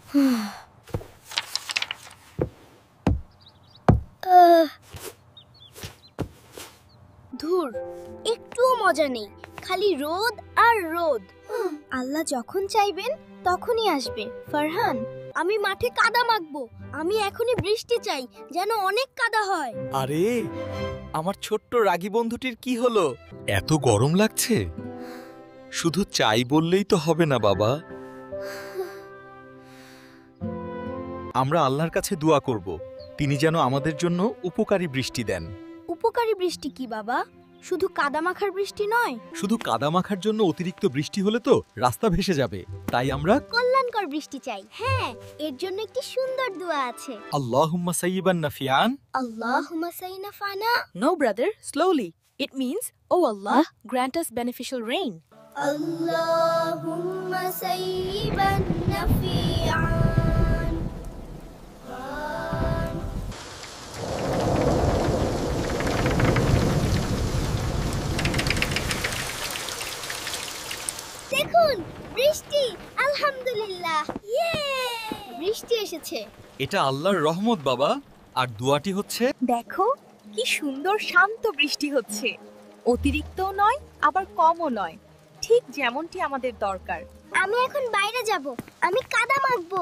ধুর, একটুও মজা নেই, খালি রোদ আর রোদ। আল্লাহ যখন চাইবেন তখনই আসবে। ফারহান, আমি মাঠে কাদা মাখবো। আমি এখনই বৃষ্টি চাই, যেন অনেক কাদা হয়। আরে, আমার ছোট্ট রাগী বন্ধুটির কি হলো? এত গরম লাগছে? শুধু চাই বললেই তো হবে না বাবা। আমরা আল্লাহর কাছে দোয়া করব, তিনি যেন আমাদের জন্য উপকারী বৃষ্টি দেন। উপকারী বৃষ্টি কি বাবা? শুধু কাদা মাখার বৃষ্টি নয়। শুধু কাদা মাখার জন্য অতিরিক্ত বৃষ্টি হলে তো রাস্তা ভেসে যাবে, তাই আমরা কল্যাণকর বৃষ্টি চাই। হ্যাঁ, এর জন্য একটি সুন্দর দোয়া আছে। আল্লাহুম্মা সাইয়িবান নাফিআন। আল্লাহুম্মা সাইনাফানা। No, brother, slowly. It means, Oh Allah, grant us beneficial rain. আল্লাহুম্মা সাইয়িবান নাফিআন। দেখুন, বৃষ্টি! আলহামদুলিল্লাহ, বৃষ্টি এসেছে। এটা আল্লাহর রহমত বাবা। আর দোয়াটি হচ্ছে, দেখো কি সুন্দর শান্ত বৃষ্টি হচ্ছে, অতিরিক্তও নয় আবার কমও নয়, ঠিক যেমনটি আমাদের দরকার। আমি এখন বাইরে যাব, আমি কাদা মাখবো।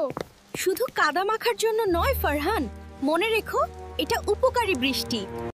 শুধু কাদা মাখার জন্য নয় ফারহান, মনে রেখো এটা উপকারী বৃষ্টি।